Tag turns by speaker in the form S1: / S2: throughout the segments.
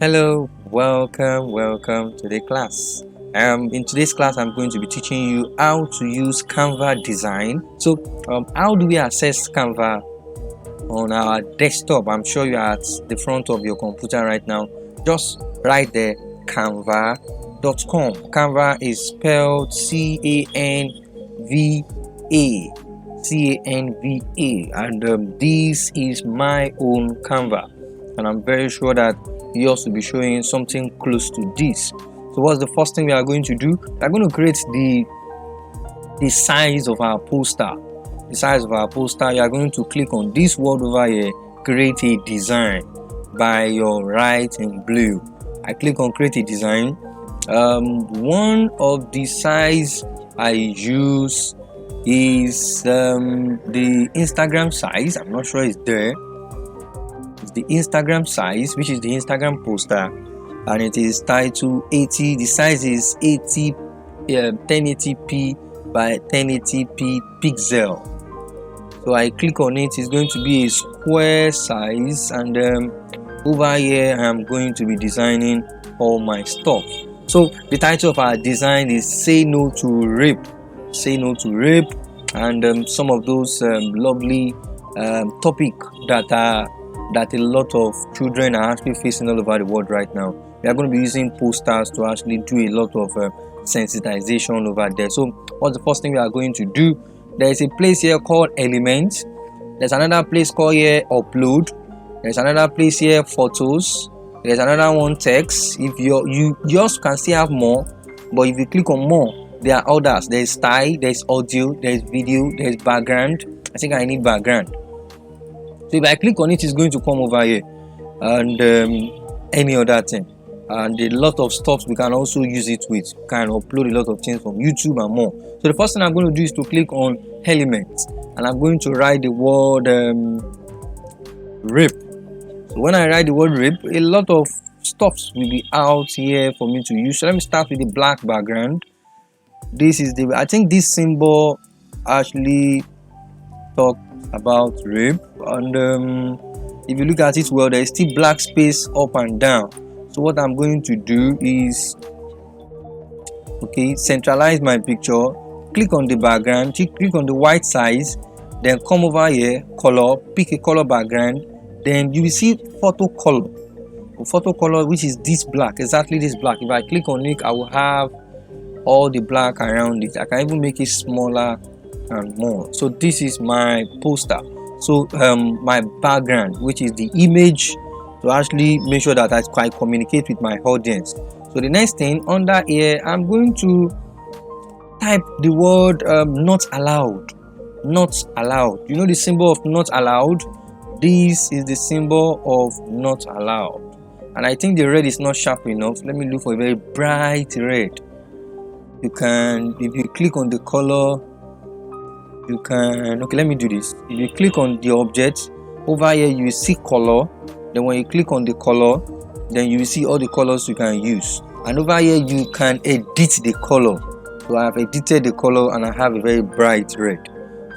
S1: Hello, welcome to the class. In today's class, I'm going to be teaching you how to use Canva design. So, how do we access Canva on our desktop? I'm sure you're at the front of your computer right now. Just write there canva.com. Canva is spelled Canva, and this is my own Canva, and I'm very sure that you also be showing something close to this. So what's the first thing we are going to do? We're going to create the size of our poster. The size of our poster, you are going to click on this word over here, create a design by your right in blue. I click on create a design. One of the size I use is the Instagram size. I'm not sure it's there. It's the Instagram size, which is the Instagram poster, and it is titled 80. The size is 1080p by 1080p pixel. So I click on it. It's going to be a square size, and over here I'm going to be designing all my stuff. So the title of our design is Say No to Rape. Say No to Rape, and some of those lovely topic that a lot of children are actually facing all over the world right now. We are going to be using posters to actually do a lot of sensitization over there. So what's the first thing we are going to do? There is a place here called Elements. There's another place called here Upload. There's another place here Photos. There's another one Text. If you just can still have more, but if you click on more, there are others. There's style, there's audio, there's video, there's background. I think I need background. So if I click on it, it's going to come over here, and any other thing, and a lot of stuff we can also use it with. You can upload a lot of things from YouTube and more. So the first thing I'm going to do is to click on Elements, and I'm going to write the word rape. So when I write the word rape, a lot of stuffs will be out here for me to use. So let me start with the black background. This is I think this symbol actually talks about rape, and if you look at it well, there is still black space up and down. So what I'm going to do is centralize my picture, click on the background, click on the white size, then come over here, color, pick a color background, then you will see photo color, which is this black, exactly this black. If I click on it, I will have all the black around it. I can even make it smaller and more. So this is my poster. So my background, which is the image, to actually make sure that I communicate with my audience. So the next thing under here, I'm going to type the word not allowed. Not allowed. You know the symbol of not allowed? This is the symbol of not allowed, and I think the red is not sharp enough. Let me look for a very bright red. You can, if you click on the color, you can, let me do this. If you click on the object over here, you will see color. Then when you click on the color, then you will see all the colors you can use, and over here you can edit the color. So I have edited the color and I have a very bright red.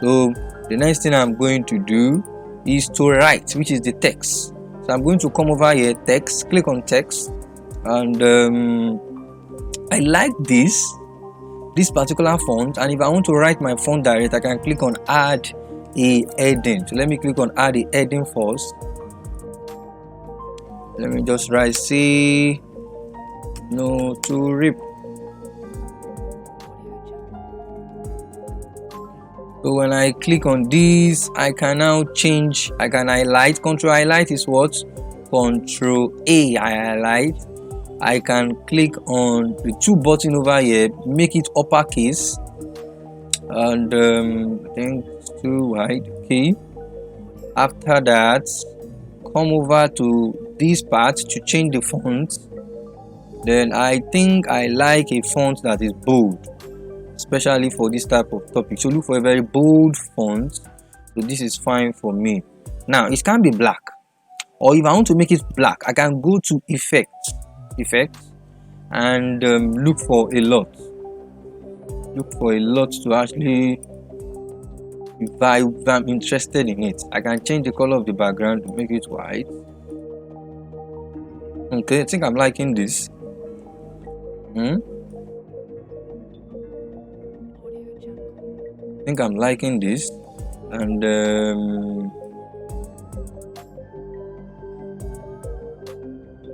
S1: So the next thing I'm going to do is to write, which is the text. So I'm going to come over here, text, click on text, and I like this particular font, and if I want to write my font direct, I can click on add a heading. So let me click on add a heading first. Let me just write Say No to Rape. So when I click on this, I can now change. I can highlight. Control highlight is what? Control A, I highlight. I can click on the two button over here, make it uppercase, and I think it's too wide. Okay. After that, come over to this part to change the font. Then I think I like a font that is bold, especially for this type of topic. So look for a very bold font. So this is fine for me. Now it can be black, or if I want to make it black, I can go to effects, and look for a lot to actually, if I'm interested in it, I can change the color of the background to make it white. Okay, I think I'm liking this. I think I'm liking this. And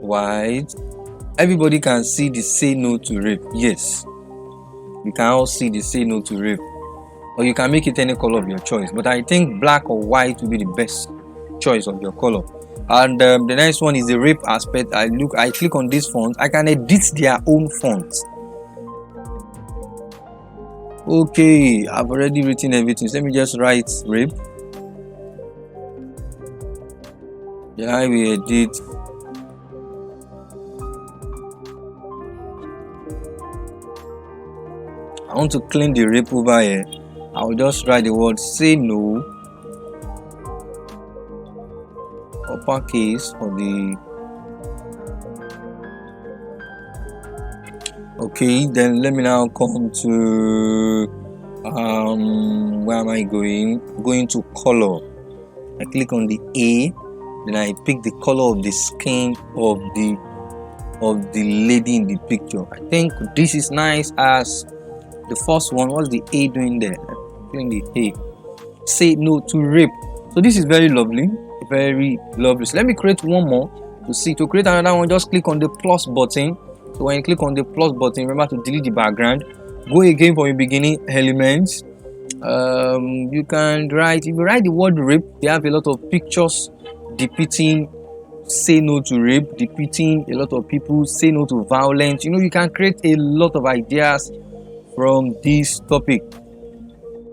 S1: white. Everybody can see the say no to rape. Yes, we can all see the say no to rape. Or you can make it any color of your choice. But I think black or white will be the best choice of your color. And the next one is the rape aspect. I click on this font. I can edit their own font. Okay, I've already written everything. So let me just write rape. Then I will edit. I want to clean the rape over here. I'll just write the word say no, uppercase for the. Okay, then let me now come to where am I going? I'm going to color. I click on the A, then I pick the color of the skin of the lady in the picture. I think this is nice as the first one. What's the A doing there? Doing the A. Say no to rape. So this is very lovely, very lovely. So let me create one more to see. To create another one, just click on the plus button. So when you click on the plus button, remember to delete the background. Go again from the beginning elements. You can write, if you write the word rape, they have a lot of pictures depicting say no to rape, depicting a lot of people say no to violence. You can create a lot of ideas from this topic.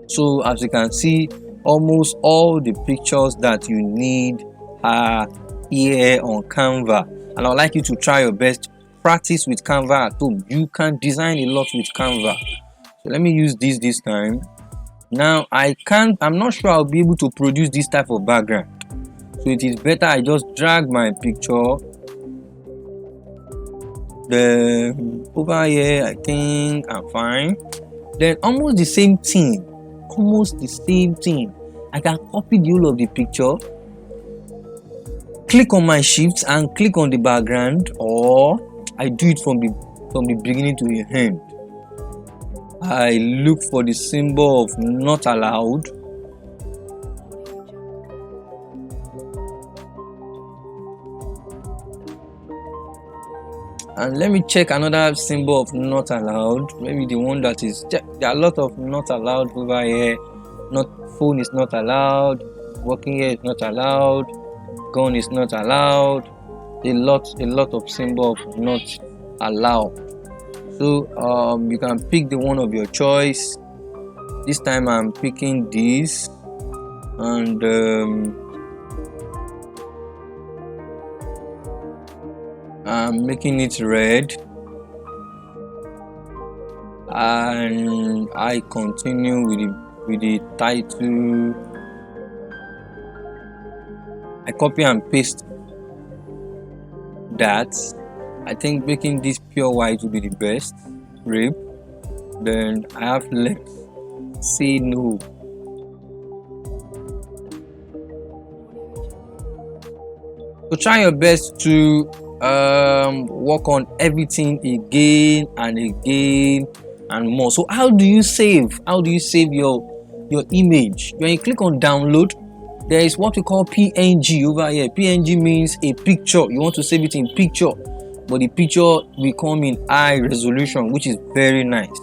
S1: So as you can see, almost all the pictures that you need are here on Canva, and I'd like you to try your best. Practice with Canva at home. You can design a lot with Canva. So let me use this time. Now I'm not sure I'll be able to produce this type of background, so it is better I just drag my picture then over here. I think I'm fine. Then almost the same thing, I can copy the whole of the picture, click on my shift and click on the background, or I do it from the beginning to the end. I look for the symbol of not allowed. And let me check another symbol of not allowed. Maybe the one that is, there are a lot of not allowed over here. Not phone is not allowed, working here is not allowed, gun is not allowed. A lot of symbol of not allowed. So you can pick the one of your choice. This time I'm picking this, and I'm making it red, and I continue with the title. I copy and paste that. I think making this pure white will be the best. Rape. Then I have left say no. So try your best to work on everything again and again and more. So how do you save your image? When you click on download, there is what we call PNG over here. PNG means a picture. You want to save it in picture, but the picture will come in high resolution, which is very nice.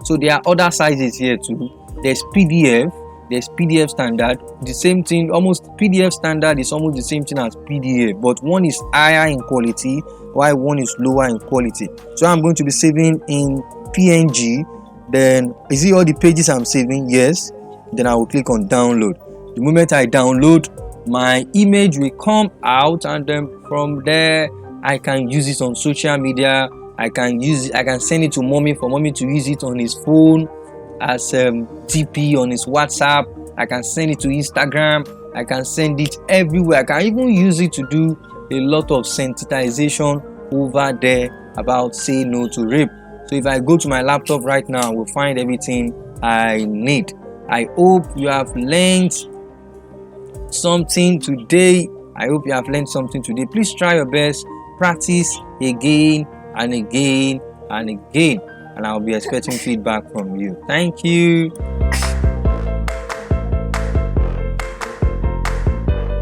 S1: So there are other sizes here too. There's PDF, there's PDF standard. The same thing, almost PDF standard is almost the same thing as PDF, but one is higher in quality while one is lower in quality. So I'm going to be saving in PNG. Then is it all the pages I'm saving? Yes. Then I will click on download. The moment I download, my image will come out, and then from there I can use it on social media. I can send it to mommy for mommy to use it on his phone as TP on his WhatsApp. I can send it to Instagram. I can send it everywhere. I can even use it to do a lot of sensitization over there about say no to rape. So if I go to my laptop right now, I will find everything I need. I hope you have learned something today. Please try your best practice again and again and again, and I'll be expecting feedback from you. Thank you.